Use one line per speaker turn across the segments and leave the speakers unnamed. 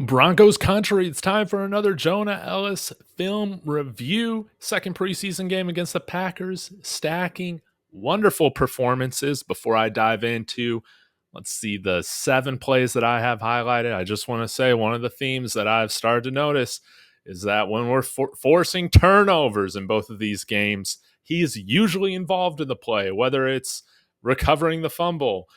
Broncos country, it's time for another Jonah Elliss film review. Second preseason game against the Packers, stacking wonderful performances. Before I dive into, let's see, the 7 plays that I have highlighted, I just want to say one of the themes that I've started to notice is that when we're forcing turnovers in both of these games, he's usually involved in the play, whether it's recovering the fumble,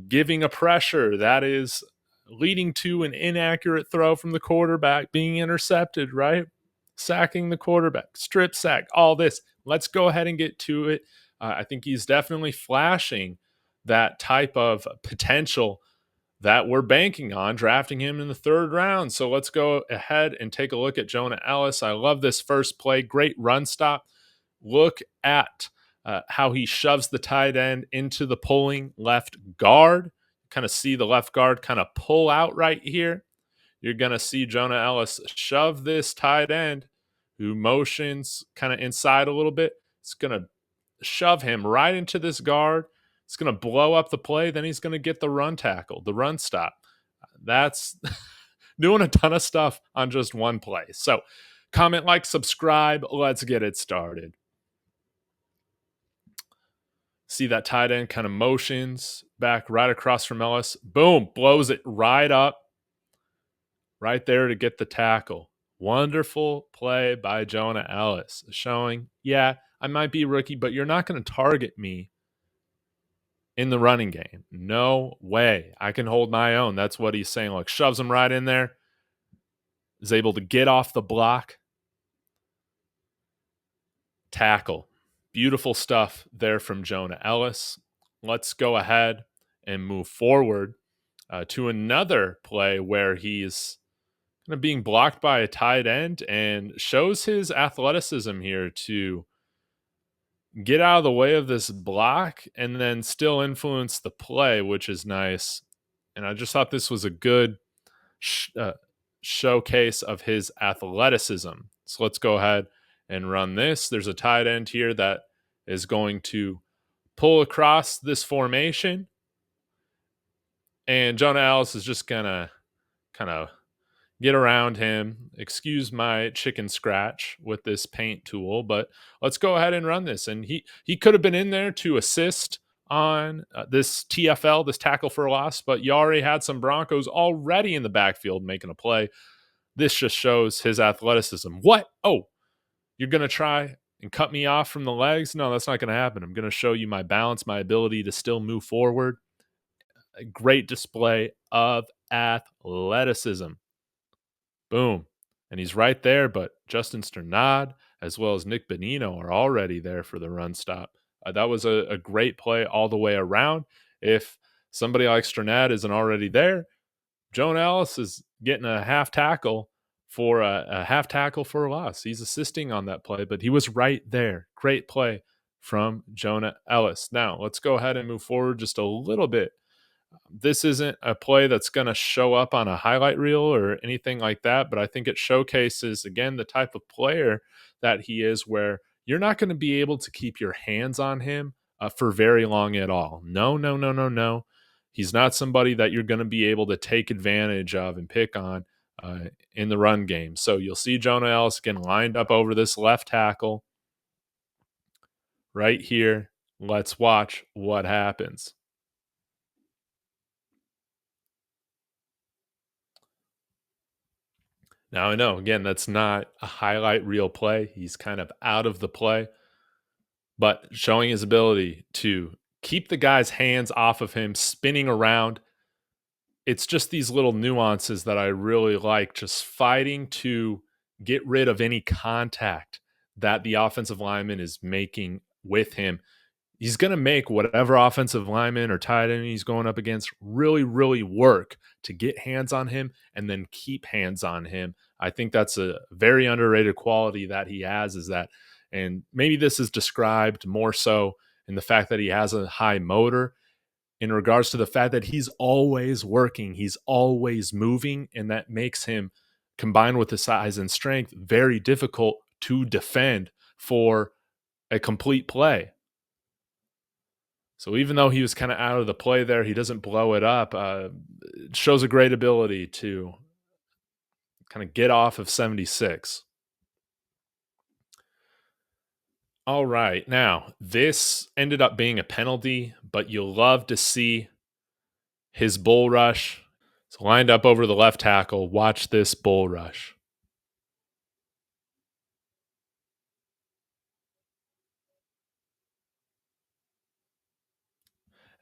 giving a pressure that is leading to an inaccurate throw from the quarterback being intercepted, right? Sacking the quarterback, strip sack, all this. Let's go ahead and get to it. I think he's definitely flashing that type of potential that we're banking on, drafting him in the 3rd round. So let's go ahead and take a look at Jonah Elliss. I love this first play. Great run stop. Look at how he shoves the tight end into the pulling left guard. Kind of see the left guard kind of pull out right here. You're going to see Jonah Elliss shove this tight end who motions kind of inside a little bit. It's going to shove him right into this guard. It's going to blow up the play. Then he's going to get the run tackle, the run stop. That's doing a ton of stuff on just one play. So comment, like, subscribe. Let's get it started. See that tight end kind of motions back right across from Elliss. Boom, blows it right up. Right there to get the tackle. Wonderful play by Jonah Elliss, showing, yeah, I might be a rookie, but you're not going to target me in the running game. No way. I can hold my own. That's what he's saying. Look, shoves him right in there. Is able to get off the block. Tackle. Beautiful stuff there from Jonah Elliss. Let's go ahead and move forward to another play where he's kind of being blocked by a tight end and shows his athleticism here to get out of the way of this block and then still influence the play, which is nice. And I just thought this was a good showcase of his athleticism. So let's go ahead and run this. There's a tight end here that is going to pull across this formation. And Jonah Elliss is just going to kind of get around him. Excuse my chicken scratch with this paint tool, but let's go ahead and run this. And he could have been in there to assist on this TFL, this tackle for a loss, but you already had some Broncos already in the backfield making a play. This just shows his athleticism. What? Oh, you're going to try and cut me off from the legs? No, that's not going to happen. I'm going to show you my balance, my ability to still move forward. A great display of athleticism. Boom. And he's right there, but Justin Sternad as well as Nick Bonino are already there for the run stop. That was a great play all the way around. If somebody like Sternad isn't already there, Jonah Elliss is getting a half tackle for a loss. He's assisting on that play, but he was right there. Great play from Jonah Elliss. Now, let's go ahead and move forward just a little bit. This isn't a play that's going to show up on a highlight reel or anything like that, but I think it showcases, again, the type of player that he is, where you're not going to be able to keep your hands on him for very long at all. No. He's not somebody that you're going to be able to take advantage of and pick on in the run game. So you'll see Jonah Elliss again lined up over this left tackle right here. Let's watch what happens. Now, I know, again, that's not a highlight reel play. He's kind of out of the play, but showing his ability to keep the guy's hands off of him, spinning around. It's just these little nuances that I really like, just fighting to get rid of any contact that the offensive lineman is making with him. He's going to make whatever offensive lineman or tight end he's going up against really, really work to get hands on him and then keep hands on him. I think that's a very underrated quality that he has, is that, and maybe this is described more so in the fact that he has a high motor in regards to the fact that he's always working, he's always moving, and that makes him, combined with the size and strength, very difficult to defend for a complete play. So even though he was kind of out of the play there, he doesn't blow it up. It shows a great ability to kind of get off of 76. All right. Now, this ended up being a penalty, but you'll love to see his bull rush. So lined up over the left tackle. Watch this bull rush.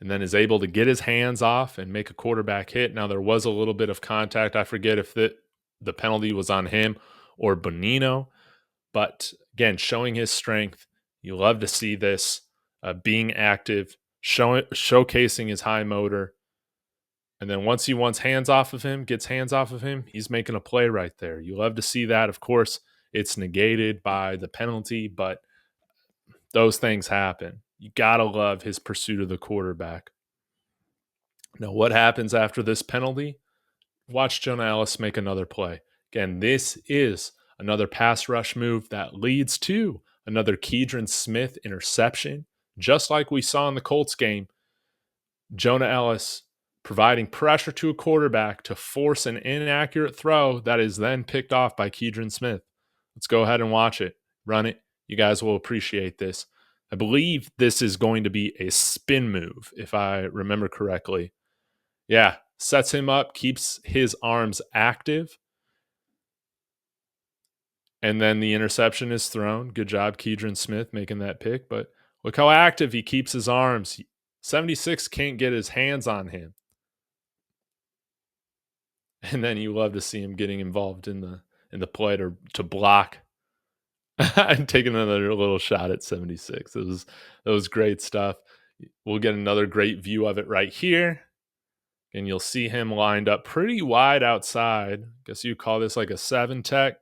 And then is able to get his hands off and make a quarterback hit. Now, there was a little bit of contact. I forget if the penalty was on him or Bonino. But again, showing his strength. You love to see this being active, showcasing his high motor. And then once he wants hands off of him, gets hands off of him, he's making a play right there. You love to see that. Of course, it's negated by the penalty, but those things happen. You got to love his pursuit of the quarterback. Now, what happens after this penalty? Watch Jonah Elliss make another play. Again, this is another pass rush move that leads to another Keidron Smith interception. Just like we saw in the Colts game, Jonah Elliss providing pressure to a quarterback to force an inaccurate throw that is then picked off by Keidron Smith. Let's go ahead and watch it. Run it. You guys will appreciate this. I believe this is going to be a spin move, if I remember correctly. Yeah, sets him up, keeps his arms active, and then the interception is thrown. Good job, Keidron Smith, making that pick. But look how active he keeps his arms. 76 can't get his hands on him. And then you love to see him getting involved in the play to block and taking another little shot at 76. That was great stuff. We'll get another great view of it right here. And you'll see him lined up pretty wide outside. Guess you call this like a 7 tech.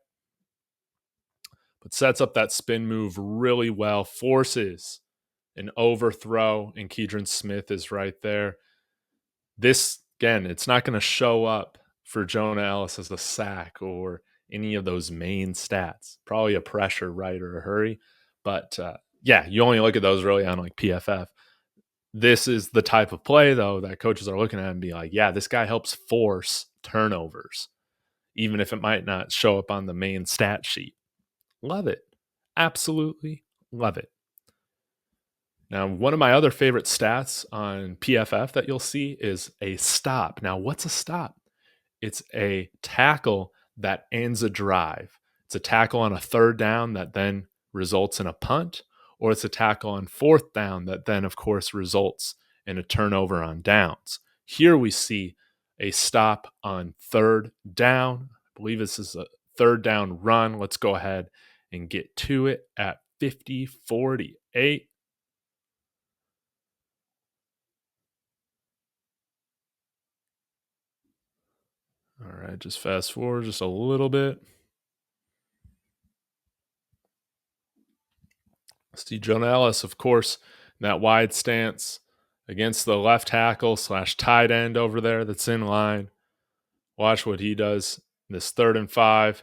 But sets up that spin move really well. Forces an overthrow, and Keidron Smith is right there. This, again, it's not going to show up for Jonah Elliss as a sack or any of those main stats. Probably a pressure, right, or a hurry. But yeah, you only look at those really on like PFF. This is the type of play, though, that coaches are looking at and be like, yeah, this guy helps force turnovers, even if it might not show up on the main stat sheet. Love it. Absolutely love it. Now, one of my other favorite stats on PFF that you'll see is a stop. Now, what's a stop? It's a tackle that ends a drive. It's a tackle on a third down that then results in a punt, or it's a tackle on fourth down that then, of course, results in a turnover on downs. Here we see a stop on third down. I believe this is a third down run. Let's go ahead and get to it at 50-48. All right, just fast forward just a little bit. See Jonah Elliss, of course, in that wide stance against the left tackle / tight end over there that's in line. Watch what he does in this 3rd and 5.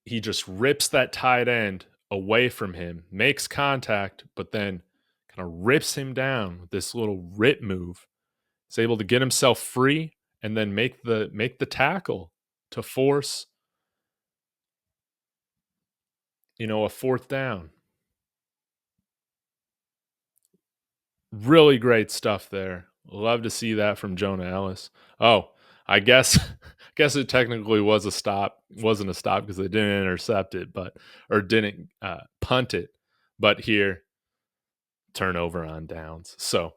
He just rips that tight end away from him, makes contact, but then kind of rips him down with this little rip move. He's able to get himself free and then make the tackle to force, a fourth down. Really great stuff there. Love to see that from Jonah Elliss. Oh, I guess it technically was a stop. Wasn't a stop because they didn't intercept it, or didn't punt it. But here, turnover on downs. So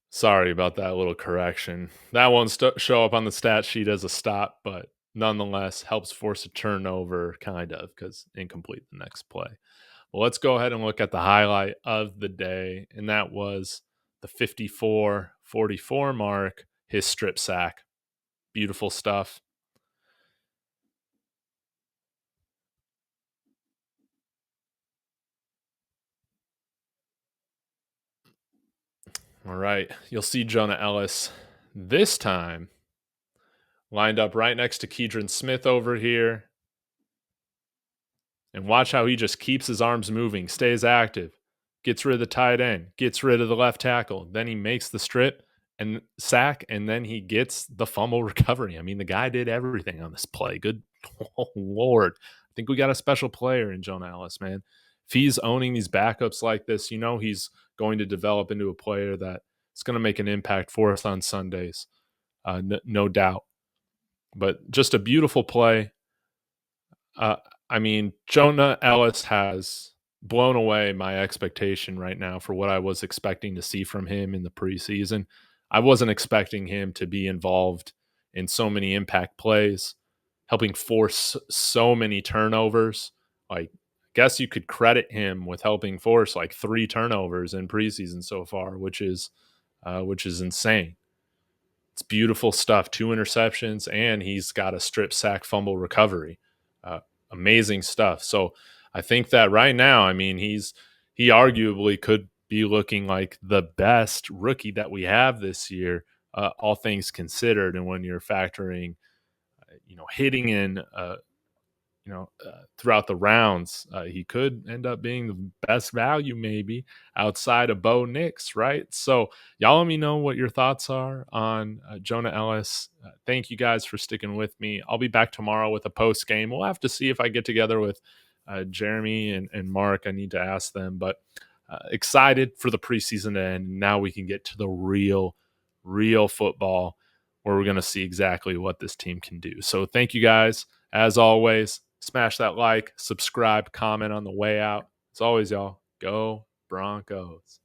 sorry about that little correction. That won't show up on the stat sheet as a stop, but nonetheless helps force a turnover, kind of, because incomplete the next play. Well, let's go ahead and look at the highlight of the day, and that was the 54-44 mark, his strip sack. Beautiful stuff. All right, you'll see Jonah Elliss this time lined up right next to Keidron Smith over here. And watch how he just keeps his arms moving, stays active, gets rid of the tight end, gets rid of the left tackle. Then he makes the strip and sack, and then he gets the fumble recovery. I mean, the guy did everything on this play. Good Lord. I think we got a special player in Jonah Elliss, man. If he's owning these backups like this, he's going to develop into a player that is going to make an impact for us on Sundays, no doubt. But just a beautiful play. Uh, I mean, Jonah Elliss has blown away my expectation right now for what I was expecting to see from him in the preseason. I wasn't expecting him to be involved in so many impact plays, helping force so many turnovers. Like, I guess you could credit him with helping force like 3 turnovers in preseason so far, which is insane. It's beautiful stuff. 2 interceptions, and he's got a strip sack fumble recovery. Uh, Amazing stuff. So I think that right now, I mean, he arguably could be looking like the best rookie that we have this year, all things considered. And when you're factoring, hitting in throughout the rounds, he could end up being the best value maybe outside of Bo Nix, right? So y'all let me know what your thoughts are on Jonah Elliss. Thank you guys for sticking with me. I'll be back tomorrow with a post game. We'll have to see if I get together with Jeremy and Mark. I need to ask them, but excited for the preseason to end. Now we can get to the real football where we're going to see exactly what this team can do. So thank you guys. As always, smash that like, subscribe, comment on the way out. As always, y'all, go Broncos.